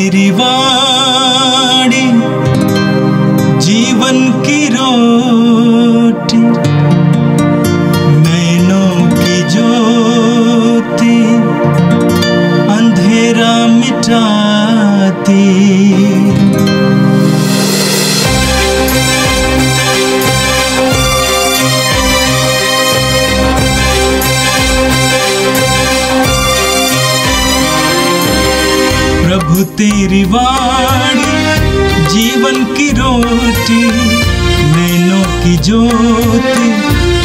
तेरी वाणी जीवन की रोटी, नैनों की ज्योति अंधेरा मिटाती। प्रभु तेरी वाणी जीवन की रोटी, नैनों की ज्योति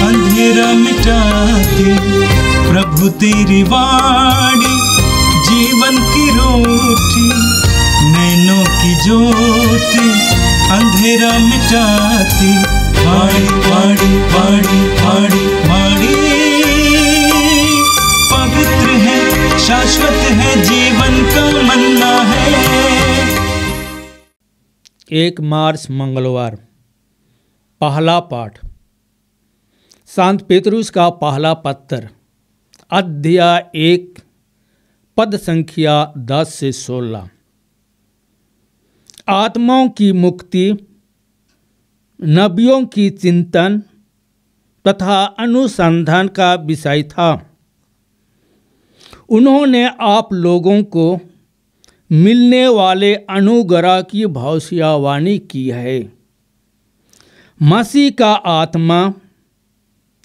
अंधेरा मिटाती। प्रभु तेरी वाणी जीवन की रोटी, नैनों की ज्योति अंधेरा मिटाती। वाणी वाणी वाणी वाणी वाणी पवित्र है, शाश्वत है, जीवन का मन्ना है। 1 मार्च मंगलवार। पहला पाठ संत पेतरुस का पहला पत्र, अध्याय 1, पद संख्या 10 से 16। आत्माओं की मुक्ति, नबियों की चिंतन तथा अनुसंधान का विषय था। उन्होंने आप लोगों को मिलने वाले अनुग्रह की भविष्यवाणी की है। मसीह का आत्मा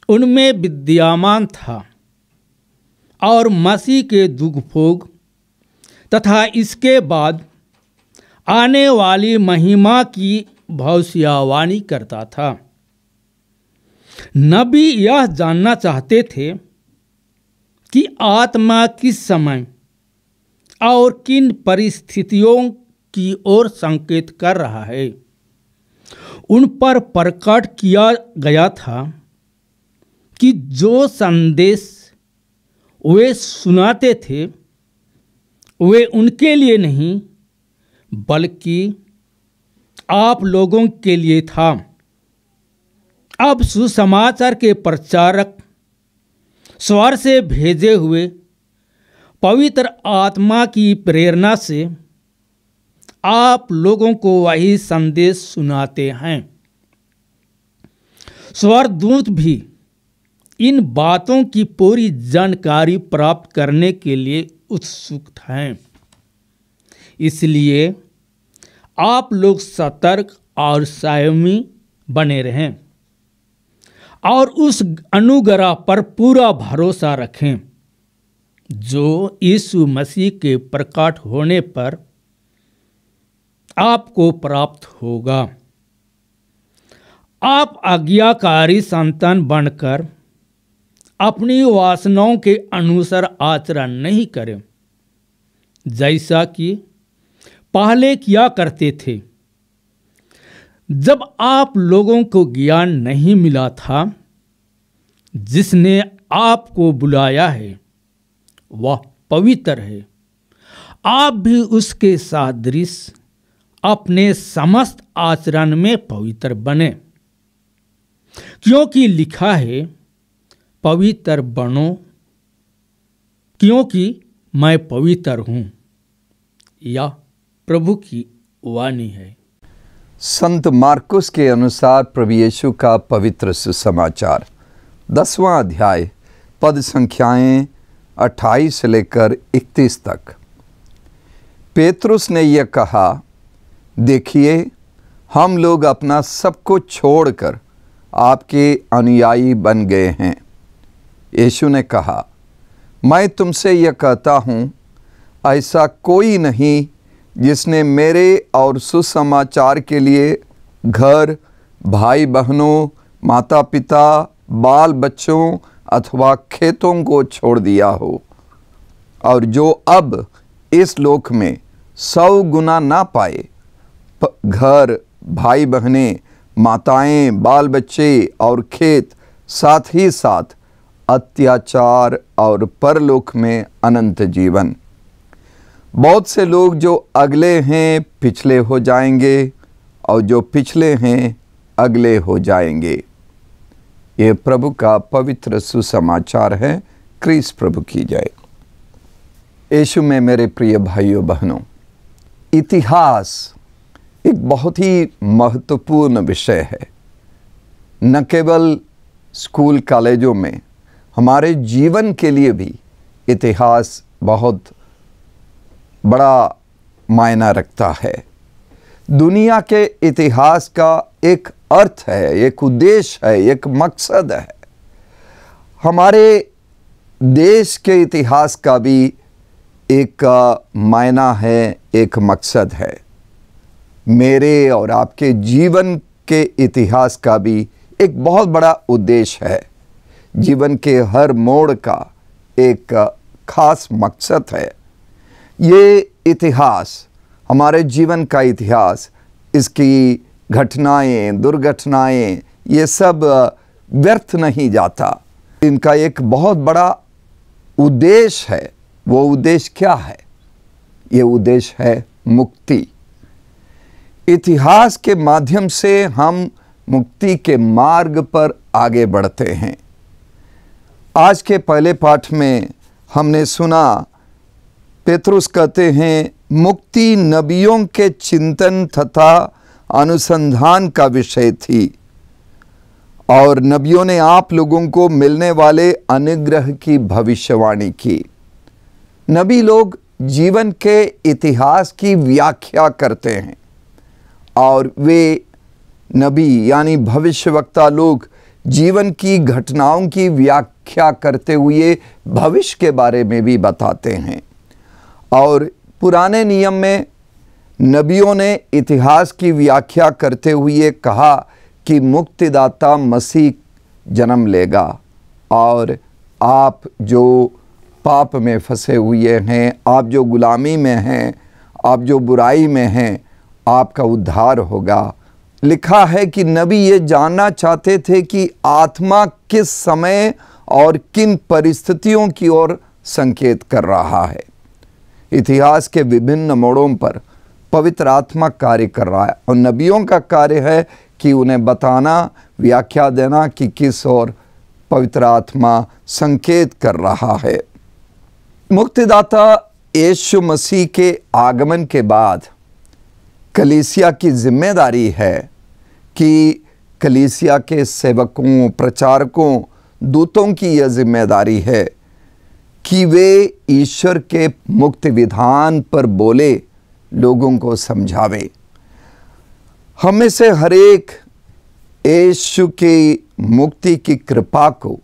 उनमें विद्यमान था और मसीह के दुख भोग तथा इसके बाद आने वाली महिमा की भविष्यवाणी करता था। नबी यह जानना चाहते थे कि आत्मा किस समय और किन परिस्थितियों की ओर संकेत कर रहा है। उन पर प्रकट किया गया था कि जो संदेश वे सुनाते थे वे उनके लिए नहीं बल्कि आप लोगों के लिए था। अब सुसमाचार के प्रचारक स्वर से भेजे हुए पवित्र आत्मा की प्रेरणा से आप लोगों को वही संदेश सुनाते हैं। स्वर्गदूत भी इन बातों की पूरी जानकारी प्राप्त करने के लिए उत्सुक हैं। इसलिए आप लोग सतर्क और संयमी बने रहें और उस अनुग्रह पर पूरा भरोसा रखें जो यीशु मसीह के प्रकट होने पर आपको प्राप्त होगा। आप आज्ञाकारी संतान बनकर अपनी वासनाओं के अनुसार आचरण नहीं करें जैसा कि पहले किया करते थे, जब आप लोगों को ज्ञान नहीं मिला था। जिसने आपको बुलाया है वह पवित्र है। आप भी उसके सदृश अपने समस्त आचरण में पवित्र बने, क्योंकि लिखा है, पवित्र बनो क्योंकि मैं पवित्र हूँ। यह प्रभु की वाणी है। संत मार्कुस के अनुसार प्रभु यीशु का पवित्र सुसमाचार, 10वां अध्याय, पद संख्याएं 28 से लेकर 31 तक। पेतरुस ने यह कहा, देखिए हम लोग अपना सब कुछ छोड़कर आपके अनुयायी बन गए हैं। यीशु ने कहा, मैं तुमसे यह कहता हूँ, ऐसा कोई नहीं जिसने मेरे और सुसमाचार के लिए घर, भाई बहनों, माता पिता, बाल बच्चों अथवा खेतों को छोड़ दिया हो, और जो अब इस लोक में 100 गुना ना पाए, घर, भाई बहनें, माताएं, बाल बच्चे और खेत, साथ ही साथ अत्याचार और परलोक में अनंत जीवन। बहुत से लोग जो अगले हैं पिछले हो जाएंगे और जो पिछले हैं अगले हो जाएंगे। ये प्रभु का पवित्र सुसमाचार है। क्रिस्त प्रभु की जय। यीशु में मेरे प्रिय भाइयों बहनों, इतिहास एक बहुत ही महत्वपूर्ण विषय है। न केवल स्कूल कॉलेजों में, हमारे जीवन के लिए भी इतिहास बहुत बड़ा मायना रखता है। दुनिया के इतिहास का एक अर्थ है, एक उद्देश्य है, एक मकसद है। हमारे देश के इतिहास का भी एक मायना है, एक मकसद है। मेरे और आपके जीवन के इतिहास का भी एक बहुत बड़ा उद्देश्य है। जीवन के हर मोड़ का एक खास मकसद है। ये इतिहास, हमारे जीवन का इतिहास, इसकी घटनाएं, दुर्घटनाएं, ये सब व्यर्थ नहीं जाता। इनका एक बहुत बड़ा उद्देश्य है। वो उद्देश्य क्या है? ये उद्देश्य है मुक्ति। इतिहास के माध्यम से हम मुक्ति के मार्ग पर आगे बढ़ते हैं। आज के पहले पाठ में हमने सुना, पेतरुस कहते हैं, मुक्ति नबियों के चिंतन तथा अनुसंधान का विषय थी और नबियों ने आप लोगों को मिलने वाले अनुग्रह की भविष्यवाणी की। नबी लोग जीवन के इतिहास की व्याख्या करते हैं और वे नबी यानी भविष्यवक्ता लोग जीवन की घटनाओं की व्याख्या करते हुए भविष्य के बारे में भी बताते हैं। और पुराने नियम में नबियों ने इतिहास की व्याख्या करते हुए कहा कि मुक्तिदाता मसीह जन्म लेगा और आप जो पाप में फंसे हुए हैं, आप जो गुलामी में हैं, आप जो बुराई में हैं, आपका उद्धार होगा। लिखा है कि नबी ये जानना चाहते थे कि आत्मा किस समय और किन परिस्थितियों की ओर संकेत कर रहा है। इतिहास के विभिन्न मोड़ों पर पवित्र आत्मा कार्य कर रहा है और नबियों का कार्य है कि उन्हें बताना, व्याख्या देना कि किस ओर पवित्र आत्मा संकेत कर रहा है। मुक्तिदाता यीशु मसीह के आगमन के बाद कलीसिया की जिम्मेदारी है कि कलीसिया के सेवकों, प्रचारकों, दूतों की यह जिम्मेदारी है कि वे ईश्वर के मुक्ति विधान पर बोले, लोगों को समझावे। हमें से हर एक यीशु की मुक्ति की कृपा को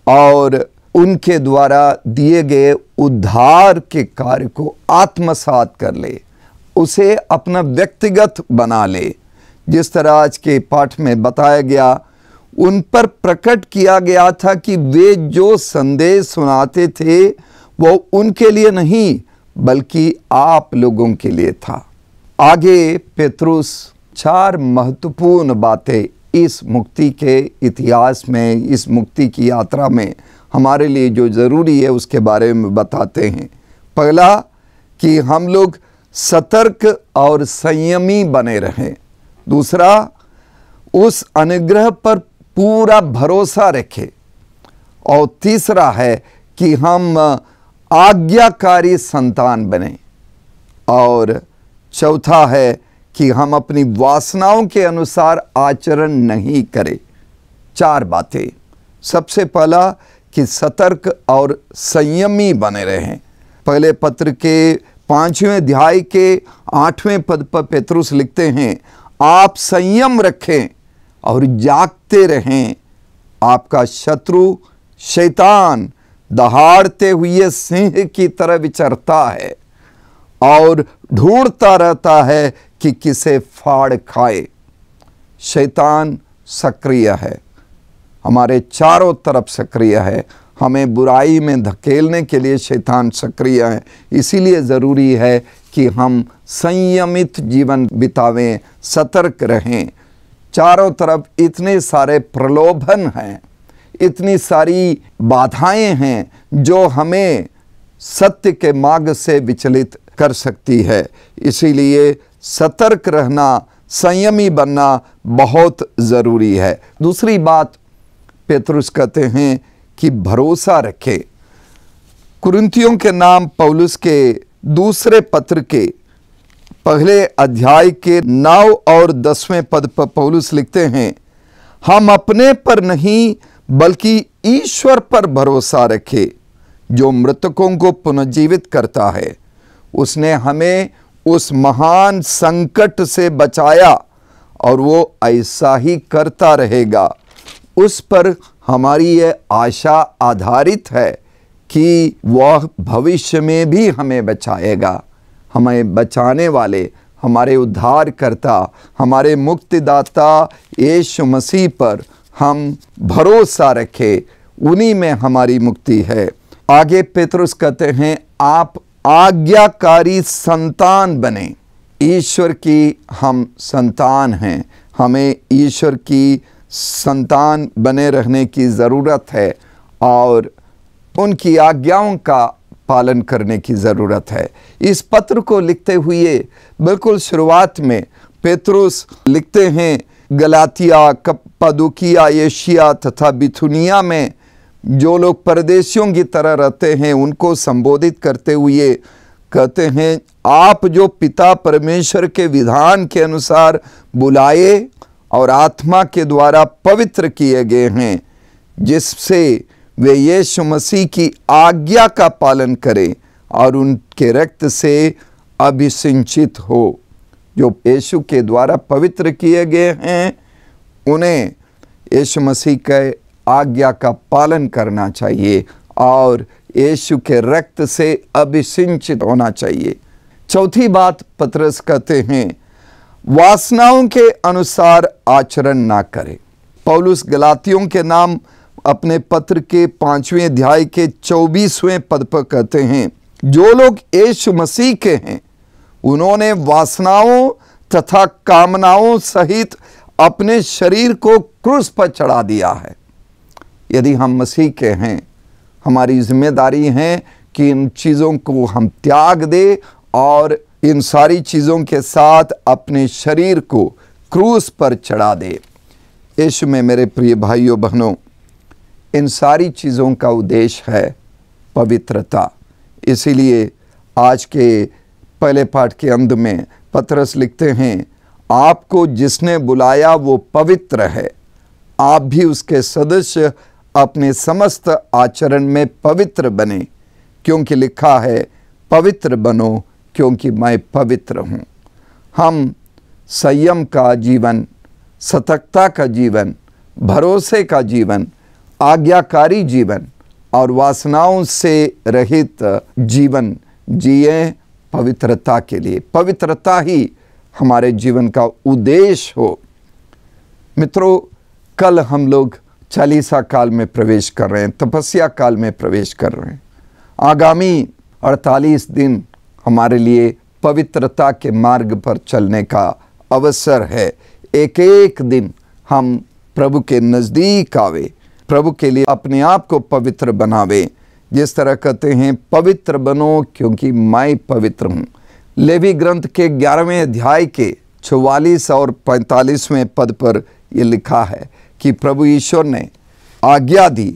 और उनके द्वारा दिए गए उद्धार के कार्य को आत्मसात कर ले, उसे अपना व्यक्तिगत बना ले। जिस तरह आज के पाठ में बताया गया, उन पर प्रकट किया गया था कि वे जो संदेश सुनाते थे वो उनके लिए नहीं बल्कि आप लोगों के लिए था। आगे पेतरुस 4 महत्वपूर्ण बातें इस मुक्ति के इतिहास में, इस मुक्ति की यात्रा में हमारे लिए जो ज़रूरी है उसके बारे में बताते हैं। पहला कि हम लोग सतर्क और संयमी बने रहें। दूसरा, उस अनुग्रह पर पूरा भरोसा रखें। और तीसरा है कि हम आज्ञाकारी संतान बने। और चौथा है कि हम अपनी वासनाओं के अनुसार आचरण नहीं करें। 4 बातें। सबसे पहला कि सतर्क और संयमी बने रहें। पहले पत्र के 5वें अध्याय के 8वें पद पर पेतरुस लिखते हैं, आप संयम रखें और जागते रहें। आपका शत्रु शैतान दहाड़ते हुए सिंह की तरह विचरता है और ढूंढता रहता है कि किसे फाड़ खाए। शैतान सक्रिय है, हमारे चारों तरफ सक्रिय है। हमें बुराई में धकेलने के लिए शैतान सक्रिय है। इसीलिए ज़रूरी है कि हम संयमित जीवन बितावें, सतर्क रहें। चारों तरफ इतने सारे प्रलोभन हैं, इतनी सारी बाधाएं हैं जो हमें सत्य के मार्ग से विचलित कर सकती है। इसीलिए सतर्क रहना, संयमी बनना बहुत ज़रूरी है। दूसरी बात पेतरुस कहते हैं कि भरोसा रखे। कुरिन्थियों के नाम पौलुस के दूसरे पत्र के पहले अध्याय के 9 और 10वें पद पर पौलुस लिखते हैं, हम अपने पर नहीं बल्कि ईश्वर पर भरोसा रखे जो मृतकों को पुनर्जीवित करता है। उसने हमें उस महान संकट से बचाया और वो ऐसा ही करता रहेगा। उस पर हमारी ये आशा आधारित है कि वह भविष्य में भी हमें बचाएगा। हमें बचाने वाले हमारे उद्धारकर्ता, हमारे मुक्तिदाता यीशु मसीह पर हम भरोसा रखें, उन्हीं में हमारी मुक्ति है। आगे पेतरुस कहते हैं, आप आज्ञाकारी संतान बने। ईश्वर की हम संतान हैं, हमें ईश्वर की संतान बने रहने की ज़रूरत है और उनकी आज्ञाओं का पालन करने की ज़रूरत है। इस पत्र को लिखते हुए बिल्कुल शुरुआत में पेतरुस लिखते हैं, गलातिया, कप्पादोकिया, एशिया तथा बिथुनिया में जो लोग परदेशियों की तरह रहते हैं उनको संबोधित करते हुए कहते हैं, आप जो पिता परमेश्वर के विधान के अनुसार बुलाए और आत्मा के द्वारा पवित्र किए गए हैं, जिससे वे यीशु मसीह की आज्ञा का पालन करें और उनके रक्त से अभिषिंचित हो। जो यीशु के द्वारा पवित्र किए गए हैं उन्हें यीशु मसीह के आज्ञा का पालन करना चाहिए और यीशु के रक्त से अभिषिंचित होना चाहिए। चौथी बात पतरस कहते हैं, वासनाओं के अनुसार आचरण ना करें। पौलुस गलातियों के नाम अपने पत्र के 5वें अध्याय के 24वें पद पर कहते हैं, जो लोग यीशु मसीह के हैं उन्होंने वासनाओं तथा कामनाओं सहित अपने शरीर को क्रूस पर चढ़ा दिया है। यदि हम मसीह के हैं, हमारी जिम्मेदारी है कि इन चीज़ों को हम त्याग दें और इन सारी चीज़ों के साथ अपने शरीर को क्रूस पर चढ़ा दें। यीशु में मेरे प्रिय भाइयों बहनों, इन सारी चीज़ों का उद्देश्य है पवित्रता। इसीलिए आज के पहले पाठ के अंत में पतरस लिखते हैं, आपको जिसने बुलाया वो पवित्र है, आप भी उसके सदस्य अपने समस्त आचरण में पवित्र बने, क्योंकि लिखा है, पवित्र बनो क्योंकि मैं पवित्र हूँ। हम संयम का जीवन, सतर्कता का जीवन, भरोसे का जीवन, आज्ञाकारी जीवन और वासनाओं से रहित जीवन जिए पवित्रता के लिए। पवित्रता ही हमारे जीवन का उद्देश्य हो। मित्रों, कल हम लोग चालीसा काल में प्रवेश कर रहे हैं, तपस्या काल में प्रवेश कर रहे हैं। आगामी 48 दिन हमारे लिए पवित्रता के मार्ग पर चलने का अवसर है। एक एक दिन हम प्रभु के नज़दीक आवे, प्रभु के लिए अपने आप को पवित्र बनावे। जिस तरह कहते हैं, पवित्र बनो क्योंकि मैं पवित्र हूँ। लेवी ग्रंथ के 11वें अध्याय के 44 और 45वें पद पर यह लिखा है कि प्रभु ईश्वर ने आज्ञा दी,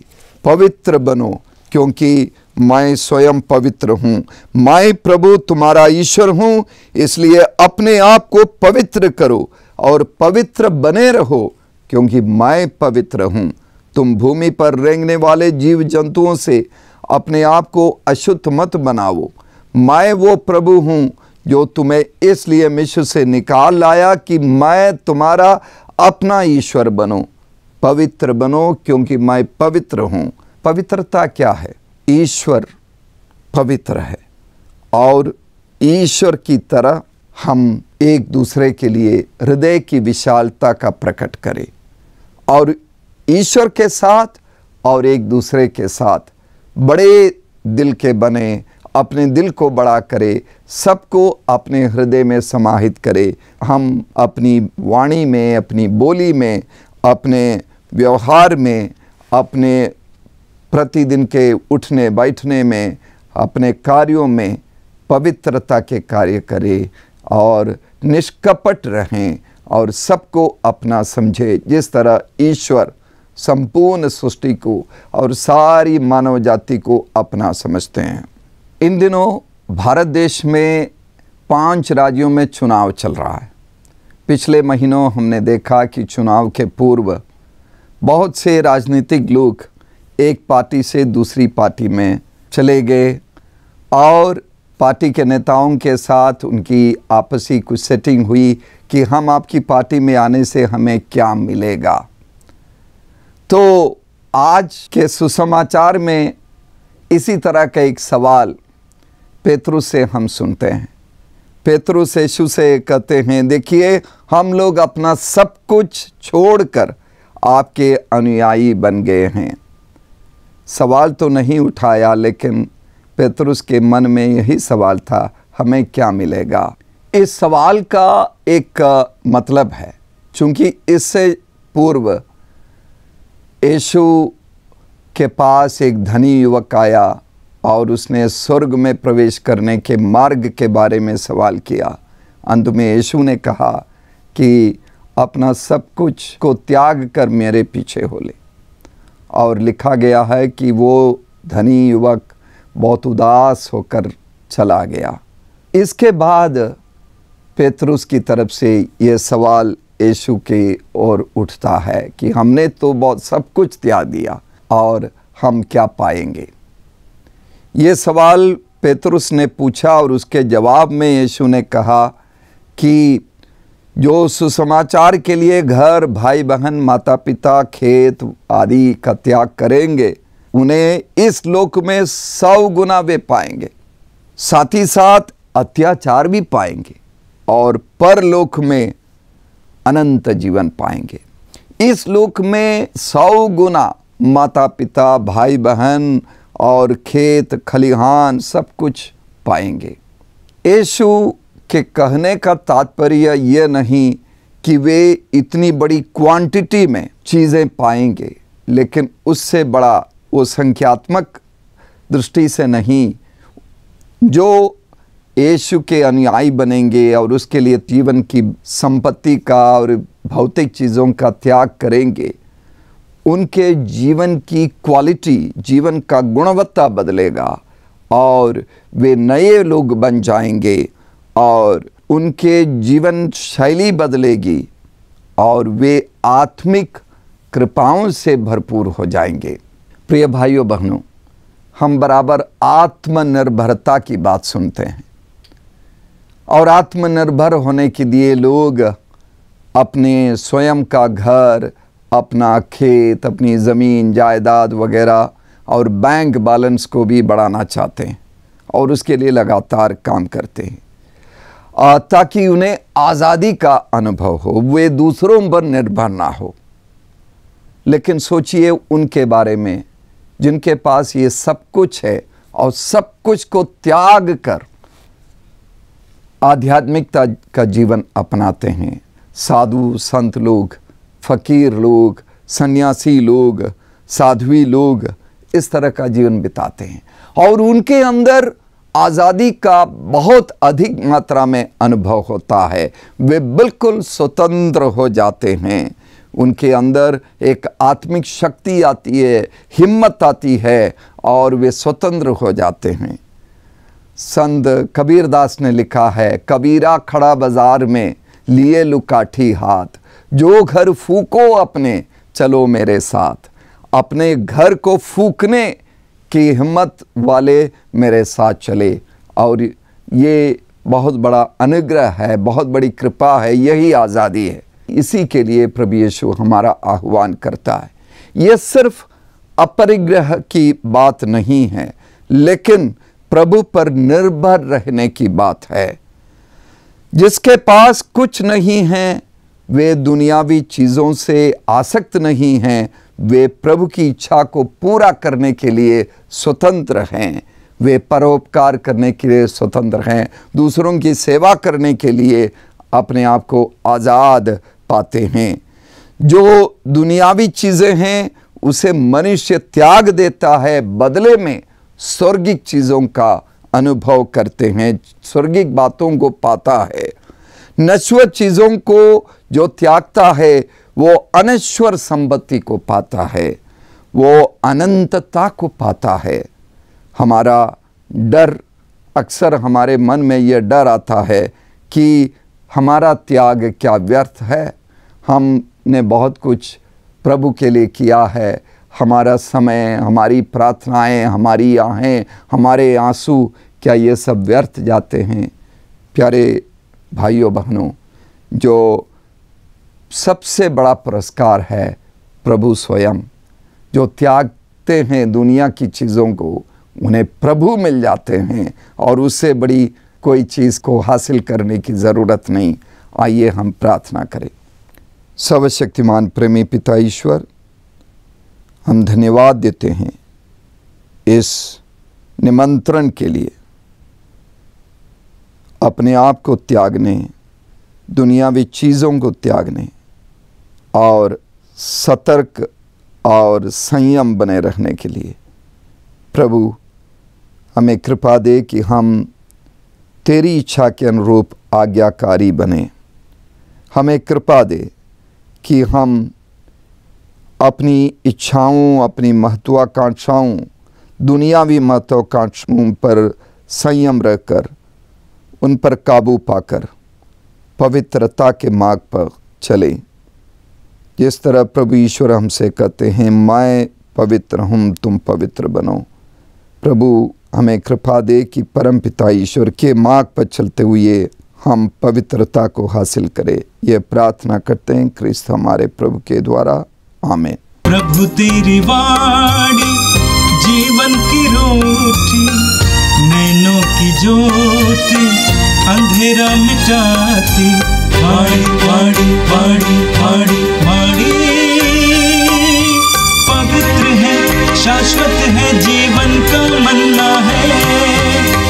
पवित्र बनो क्योंकि मैं स्वयं पवित्र हूँ। मैं प्रभु तुम्हारा ईश्वर हूँ, इसलिए अपने आप को पवित्र करो और पवित्र बने रहो क्योंकि मैं पवित्र हूँ। तुम भूमि पर रेंगने वाले जीव जंतुओं से अपने आप को अशुद्ध मत बनाओ। मैं वो प्रभु हूँ जो तुम्हें इसलिए मिस्र से निकाल लाया कि मैं तुम्हारा अपना ईश्वर बनूं। पवित्र बनो क्योंकि मैं पवित्र हूँ। पवित्रता क्या है? ईश्वर पवित्र है और ईश्वर की तरह हम एक दूसरे के लिए हृदय की विशालता का प्रकट करें और ईश्वर के साथ और एक दूसरे के साथ बड़े दिल के बने, अपने दिल को बड़ा करे, सबको अपने हृदय में समाहित करे। हम अपनी वाणी में, अपनी बोली में, अपने व्यवहार में, अपने प्रतिदिन के उठने बैठने में, अपने कार्यों में पवित्रता के कार्य करें और निष्कपट रहें और सबको अपना समझे, जिस तरह ईश्वर संपूर्ण सृष्टि को और सारी मानव जाति को अपना समझते हैं। इन दिनों भारत देश में 5 राज्यों में चुनाव चल रहा है। पिछले महीनों हमने देखा कि चुनाव के पूर्व बहुत से राजनीतिक लोग एक पार्टी से दूसरी पार्टी में चले गए और पार्टी के नेताओं के साथ उनकी आपसी कुछ सेटिंग हुई कि हम आपकी पार्टी में आने से हमें क्या मिलेगा। तो आज के सुसमाचार में इसी तरह का एक सवाल पेतरुस से हम सुनते हैं। पेतरुस यीशु से कहते हैं, देखिए हम लोग अपना सब कुछ छोड़कर आपके अनुयायी बन गए हैं। सवाल तो नहीं उठाया, लेकिन पेतरुस के मन में यही सवाल था, हमें क्या मिलेगा। इस सवाल का एक मतलब है, चूंकि इससे पूर्व यीशु के पास एक धनी युवक आया और उसने स्वर्ग में प्रवेश करने के मार्ग के बारे में सवाल किया। अंत में यीशु ने कहा कि अपना सब कुछ को त्याग कर मेरे पीछे हो ले। और लिखा गया है कि वो धनी युवक बहुत उदास होकर चला गया। इसके बाद पेतरुस की तरफ से ये सवाल यीशु की ओर उठता है कि हमने तो बहुत सब कुछ त्याग दिया और हम क्या पाएंगे। ये सवाल पेतरुस ने पूछा और उसके जवाब में यीशु ने कहा कि जो सुसमाचार के लिए घर, भाई बहन, माता पिता, खेत आदि का त्याग करेंगे, उन्हें इस लोक में 100 गुना वे पाएंगे, साथ ही साथ अत्याचार भी पाएंगे और परलोक में अनंत जीवन पाएंगे। इस लोक में 100 गुना माता पिता, भाई बहन और खेत खलिहान सब कुछ पाएंगे। यीशु के कहने का तात्पर्य यह नहीं कि वे इतनी बड़ी क्वांटिटी में चीज़ें पाएंगे, लेकिन उससे बड़ा वो संख्यात्मक दृष्टि से नहीं। जो यीशु के अनुयायी बनेंगे और उसके लिए जीवन की संपत्ति का और भौतिक चीज़ों का त्याग करेंगे, उनके जीवन की क्वालिटी, जीवन का गुणवत्ता बदलेगा और वे नए लोग बन जाएंगे और उनके जीवन शैली बदलेगी और वे आत्मिक कृपाओं से भरपूर हो जाएंगे। प्रिय भाइयों बहनों, हम बराबर आत्मनिर्भरता की बात सुनते हैं और आत्मनिर्भर होने के लिए लोग अपने स्वयं का घर, अपना खेत, अपनी ज़मीन जायदाद वगैरह और बैंक बैलेंस को भी बढ़ाना चाहते हैं और उसके लिए लगातार काम करते हैं ताकि उन्हें आज़ादी का अनुभव हो, वे दूसरों पर निर्भर ना हो। लेकिन सोचिए उनके बारे में जिनके पास ये सब कुछ है और सब कुछ को त्याग कर आध्यात्मिकता का जीवन अपनाते हैं। साधु संत लोग, फकीर लोग, सन्यासी लोग, साध्वी लोग इस तरह का जीवन बिताते हैं और उनके अंदर आज़ादी का बहुत अधिक मात्रा में अनुभव होता है। वे बिल्कुल स्वतंत्र हो जाते हैं। उनके अंदर एक आत्मिक शक्ति आती है, हिम्मत आती है और वे स्वतंत्र हो जाते हैं। संत कबीरदास ने लिखा है, कबीरा खड़ा बाजार में लिए लुकाठी हाथ, जो घर फूको अपने चलो मेरे साथ। अपने घर को फूकने की हिम्मत वाले मेरे साथ चले। और ये बहुत बड़ा अनुग्रह है, बहुत बड़ी कृपा है, यही आज़ादी है। इसी के लिए प्रभु यीशु हमारा आह्वान करता है। ये सिर्फ अपरिग्रह की बात नहीं है, लेकिन प्रभु पर निर्भर रहने की बात है। जिसके पास कुछ नहीं है, वे दुनियावी चीज़ों से आसक्त नहीं हैं, वे प्रभु की इच्छा को पूरा करने के लिए स्वतंत्र हैं। वे परोपकार करने के लिए स्वतंत्र हैं, दूसरों की सेवा करने के लिए अपने आप को आज़ाद पाते हैं। जो दुनियावी चीज़ें हैं उसे मनुष्य त्याग देता है, बदले में स्वर्गिक चीज़ों का अनुभव करते हैं, स्वर्गिक बातों को पाता है। नश्वर चीज़ों को जो त्यागता है वो अनश्वर संपत्ति को पाता है, वो अनंतता को पाता है। हमारा डर अक्सर हमारे मन में यह डर आता है कि हमारा त्याग क्या व्यर्थ है। हमने बहुत कुछ प्रभु के लिए किया है, हमारा समय, हमारी प्रार्थनाएं, हमारी आहें, हमारे आंसू, क्या ये सब व्यर्थ जाते हैं? प्यारे भाइयों बहनों, जो सबसे बड़ा पुरस्कार है प्रभु स्वयं, जो त्यागते हैं दुनिया की चीज़ों को, उन्हें प्रभु मिल जाते हैं और उससे बड़ी कोई चीज़ को हासिल करने की ज़रूरत नहीं। आइए हम प्रार्थना करें। सर्वशक्तिमान प्रेमी पिता ईश्वर, हम धन्यवाद देते हैं इस निमंत्रण के लिए, अपने आप को त्यागने, दुनियावी चीज़ों को त्यागने और सतर्क और संयम बने रहने के लिए। प्रभु, हमें कृपा दे कि हम तेरी इच्छा के अनुरूप आज्ञाकारी बने। हमें कृपा दे कि हम अपनी इच्छाओं, अपनी महत्वाकांक्षाओं, दुनियावी महत्वाकांक्षाओं पर संयम रहकर, उन पर काबू पाकर पवित्रता के मार्ग पर चले। जिस तरह प्रभु ईश्वर हमसे कहते हैं, मैं पवित्र हूँ, तुम पवित्र बनो। प्रभु, हमें कृपा दे कि परमपिता ईश्वर के मार्ग पर चलते हुए हम पवित्रता को हासिल करें। यह प्रार्थना करते हैं क्रिस्त हमारे प्रभु के द्वारा, आमीन। प्रभु तेरी वाणी जीवन की रोटी, नैनों की ज्योति अंधेरा मिटाती। वाणी वाणी वाणी वाणी वाणी पवित्र है, शाश्वत है, जीवन का मन्ना है।